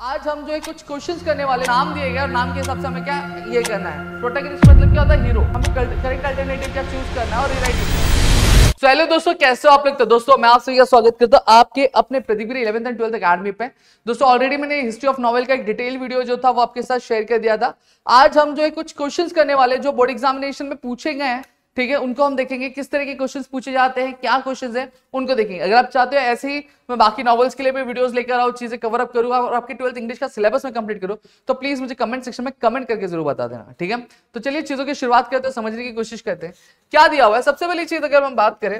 आज हम जो है कुछ क्वेश्चंस करने वाले, नाम दिए गए और नाम के हिसाब से हमें क्या ये करना है। प्रोटैगनिस्ट मतलब क्या होता है? हीरो। हमें करेक्ट अल्टरनेटिव क्या चूज करना है और रिराइट करना है। तो हेलो दोस्तों, कैसे हो आप लोग? तो दोस्तों मैं आप सभी का स्वागत करता हूं आपके अपने प्रतिगिरी 11th एंड 12th अकेडमी पे। दोस्तों ऑलरेडी मैंने हिस्ट्री ऑफ नॉवेल का एक डिटेल वीडियो जो था वो आपके साथ शेयर कर दिया था। आज हम जो है कुछ क्वेश्चंस करने वाले जो बोर्ड एग्जामिनेशन में पूछे गए हैं, ठीक है, उनको हम देखेंगे किस तरह के क्वेश्चंस पूछे जाते हैं, क्या क्वेश्चंस हैं उनको देखेंगे। अगर आप चाहते हो ऐसे ही मैं बाकी नॉवेल्स के लिए भी वीडियोस लेकर आऊं, चीजें कवर अप करूंगा और आपके 12th इंग्लिश का सिलेबस में कंप्लीट करूं, तो प्लीज मुझे कमेंट सेक्शन में कमेंट करके जरूर बता देना, ठीक है। तो चलिए चीजों की शुरुआत करते हैं, समझने की कोशिश करते हैं क्या दिया हुआ है। सबसे पहली चीज अगर हम बात करें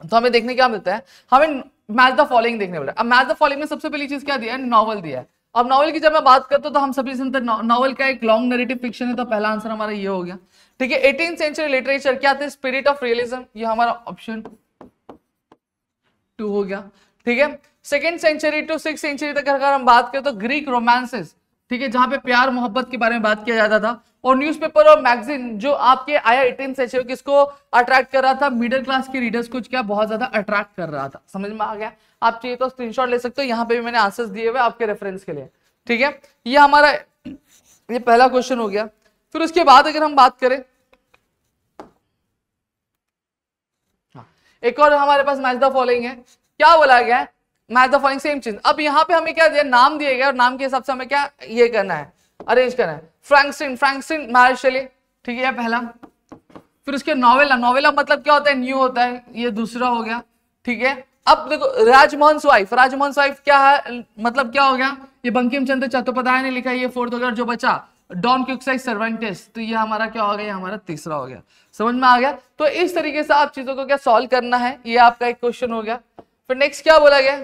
तो हमें देखने क्या मिलता है, हमें मैच द फॉलोइंग देखने मिला। अब मैच द फॉलोइंग में सबसे पहली चीज क्या दिया है? नॉवल दिया है। अब नॉवल की जब मैं बात करता हूं तो हम सभी सुनते हैं नॉवल का एक लॉन्ग नैरेटिव फिक्शन है, तो पहला आंसर हमारा ये हो गया, ठीक है। 18th सेंचुरी लिटरेचर क्या थे? स्पिरिट ऑफ रियलिज्म, ये हमारा ऑप्शन 2 हो गया, ठीक है। 2nd century to 6th century तक अगर हम बात करें तो ग्रीक रोमांसेस, ठीक है, जहां पे प्यार मोहब्बत के बारे में बात किया जाता था। और न्यूज़पेपर और मैगजीन जो आपके आया 18th सेंचुरी, किसको अट्रैक्ट कर रहा था? मिडिल क्लास के रीडर्स को क्या बहुत ज्यादा अट्रैक्ट कर रहा था। समझ में आ गया? आप चाहिए तो स्क्रीनशॉट ले सकते हो, यहाँ पे भी मैंने आंसर्स दिए हुए आपके रेफरेंस के लिए, ठीक है। ये हमारा ये पहला क्वेश्चन हो गया। फिर उसके बाद अगर हम बात करें, एक और हमारे पास मैच द फॉलोइंग है। क्या बोला गया है? मैच द फॉलोइंग, सेम चीज। अब यहाँ पे हमें क्या दिया? नाम दिए गए और नाम के हिसाब से हमें क्या ये करना है, अरेंज करना है। फ्रैंकस्टीन मैरी शेली, ठीक है, पहला। फिर उसके नॉवेला, नॉवेला मतलब क्या होता है? न्यू होता है, ये दूसरा हो गया, ठीक है। अब देखो राजमोहन वाइफ, राजमोहन वाइफ क्या है, मतलब क्या हो गया? ये बंकिम चंद्र चट्टोपाध्याय ने लिखा है, ये 4th हो गया। जो बचा डॉन क्विक्साइज सर्वेंटेस, तो ये हमारा क्या हो गया? ये हमारा तीसरा हो गया। समझ में आ गया? तो इस तरीके से आप चीजों को क्या सॉल्व करना है, ये आपका एक क्वेश्चन हो गया। फिर नेक्स्ट क्या बोला गया?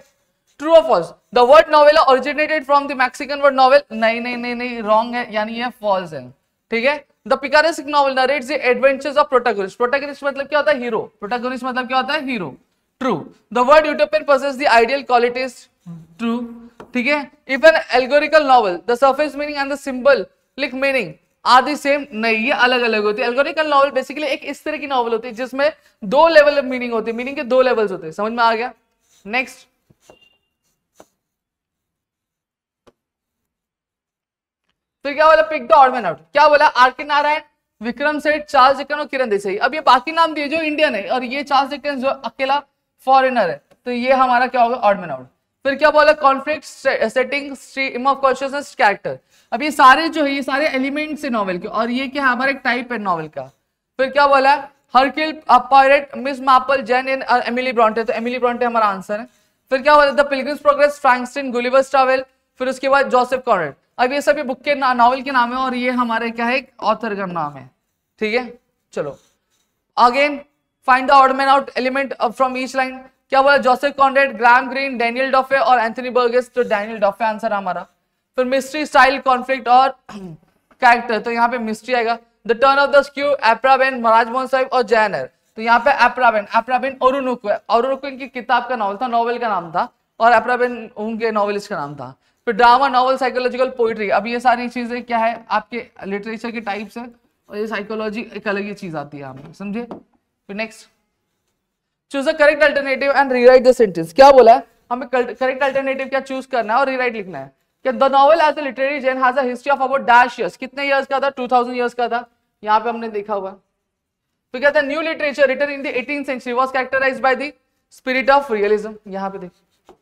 ट्रू और false, the word novela originated from the Mexican word novel, नहीं नहीं नहीं नहीं, रॉन्ग है, यानी ये फॉल्स है, ठीक है। The picaresque novel narrates the adventures of protagonist, protagonist मतलब क्या होता है? हीरो। प्रोटैगनिस्ट मतलब क्या होता है? Hero. True. The word utopian possess the ideal qualities, true, ठीक है। If an allegorical novel the surface meaning and the symbolic meaning are the same, नहीं, ये अलग अलग होती है। एल्गोरिकल नॉवल बेसिकली एक इस तरह की नॉवल होती है जिसमें 2 लेवल ऑफ मीनिंग होती है, मीनिंग के 2 लेवल्स होते हैं। समझ में आ गया? नेक्स्ट फिर क्या बोला? Pick the odd man out, क्या बोला? आर के नारायण, विक्रम सेठ, चार्ल्स डिकन और किरण देसाई। अब ये बाकी नाम दिए जो इंडियन है, और ये चार्ल्स डिकन जो अकेला फॉरेनर है, तो ये हमारा क्या होगा? Odd man out. फिर क्या बोला? Conflict setting, stream of consciousness, character. अब ये सारे जो है ये सारे एलिमेंट्स है नॉवेल के, और ये क्या है? हमारा एक टाइप है नॉवेल का। फिर क्या बोला? Hercule, Poirot, Miss Marple, Jane and Emily Bronte, तो एमिली ब्रॉन्टे हमारा आंसर है। फिर क्या बोला? The Pilgrim's Progress, Frankenstein, Gulliver's travel. फिर उसके बाद जोसेफ कॉनरेड। अब ये सभी बुक के नॉवल के नाम है, और ये हमारे क्या है? ऑथर का नाम है, ठीक है। चलो again find the odd man out element from each line. क्या बोला? Joseph Conrad, Graham Greene, Daniel Defoe और एंथनी बर्गेस, तो डैनियल डॉफे आंसर हमारा। फिर मिस्ट्री, स्टाइल, कॉन्फ्लिक्ट और कैरेक्टर, तो यहाँ पे मिस्ट्री आएगा। The turn of the screw, एप्राबेन, राजमोहन साहिब और जैनर, तो यहाँ पे एप्राबेन ओरुनुकु है। ओरुनुकु इनकी किताब का नावल था, नॉवेल का नाम था, और एप्राबेन उनके नॉवेलिस्ट का नाम था। फिर ड्रामा, नॉवल, साइकोलॉजिकल, पोइट्री। अब ये सारी चीजें क्या है? आपके लिटरेचर के टाइप्स है, और ये साइकोलॉजी एक अलग ही चीज आती है, आप समझे। फिर next choose a correct alternative and rewrite the sentence. क्या बोला है? हमें करेक्ट अल्टरनेटिव क्या चूज करना है और रीराइट लिखना है। क्या the novel as a literary genre has a history of about dash years, कितने इयर्स का था? 2000 इयर्स का था, यहाँ पे हमने देखा हुआ। फिर क्या था? New literature written in the 18th century was characterized by the spirit of realism, यहाँ पे देखिए।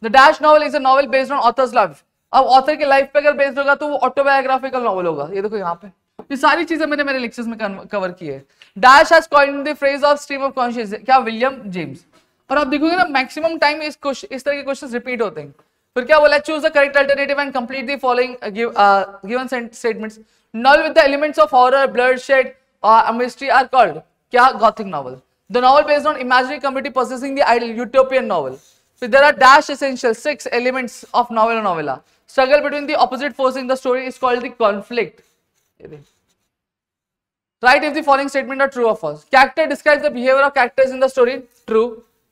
The dash novel is a novel based on author's life. अब ऑथर के लाइफ पे अगर बेस्ड होगा तो वो ऑटोबायोग्राफिकल नॉवल होगा। ये देखो यहाँ पे, ये सारी चीजें मैंने मेरे लेक्चर्स में कवर की है। Dash has coined the phrase of stream of consciousness, क्या? William James. और आप देखोगे ना मैक्सिमम टाइम इस तरह के क्वेश्चंस रिपीट होते हैं। फिर क्या बोला? Choose the correct alternative and complete the following given statements. Novel with the elements of horror, bloodshed और मिस्ट्री आर कॉल्ड क्या? Gothic novel. The novel based on imaginary community possessing the ideal, utopian novel. There are dash essential 6 elements of novel or novella. Struggle between the opposite forces in the story is called the conflict. Write if the following statement are true or false. Character describes the behavior of characters in the story. True.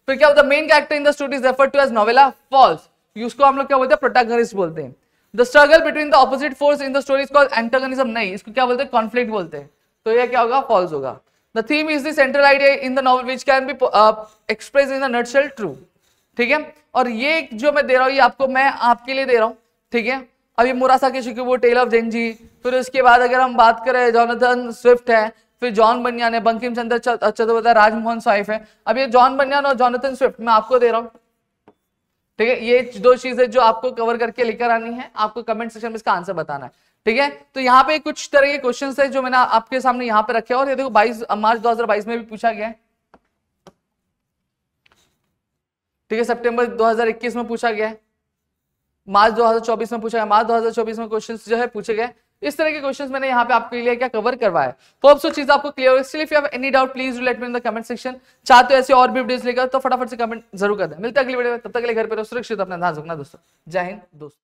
फिर क्या होता है? Main character in the story is referred to as novella. False. उसको हम लोग क्या बोलते हैं? प्रोटैगनिस्ट बोलते हैं. The struggle between the opposite force in the story is called antagonism. नहीं, इसको क्या बोलते हैं? कॉन्फ्लिक्ट बोलते हैं. तो ये क्या होगा? फॉल्स होगा. The theme is the central idea in the novel which can be expressed in the nutshell. True. ठीक है। और ये जो मैं दे रहा हूँ ये आपको मैं आपके लिए दे रहा हूँ, ठीक है। अभी मुरासाकी शिकिबु, टेल ऑफ जेंजी, फिर उसके बाद अगर हम बात करें जोनाथन स्विफ्ट है, फिर जॉन बनियान है, बंकिम चंद्र चट्टोपाध्याय, राजमोहन साइफ है। अब ये जॉन बनियान और जोनाथन स्विफ्ट मैं आपको दे रहा हूँ, ठीक है। ये दो चीजें जो आपको कवर करके लेकर आनी है, आपको कमेंट सेक्शन में इसका आंसर बताना है, ठीक है। तो यहाँ पे कुछ तरह के क्वेश्चंस है जो मैंने आपके सामने यहाँ पे रखे, और ये देखो 22 मार्च 2022 में भी पूछा गया है, ठीक है। सितंबर 2021 में पूछा गया है, मार्च 2024 में पूछा गया, मार्च 2024 में क्वेश्चंस जो है पूछे गए। इस तरह के क्वेश्चंस मैंने यहाँ पे आपके लिए क्या कवर करवाया। होप सो चीज आपको क्लियर हो। Still if you have any doubt please do let me in the comment section. चाहते हो ऐसे और भी वीडियोस लेकर तो फटाफट से कमेंट जरूर कर दें। मिलता है अगली वीडियो में, तब तक के लिए घर पे रहो सुरक्षित, अपना ध्यान रखना दोस्तों। जय हिंद दोस्तों।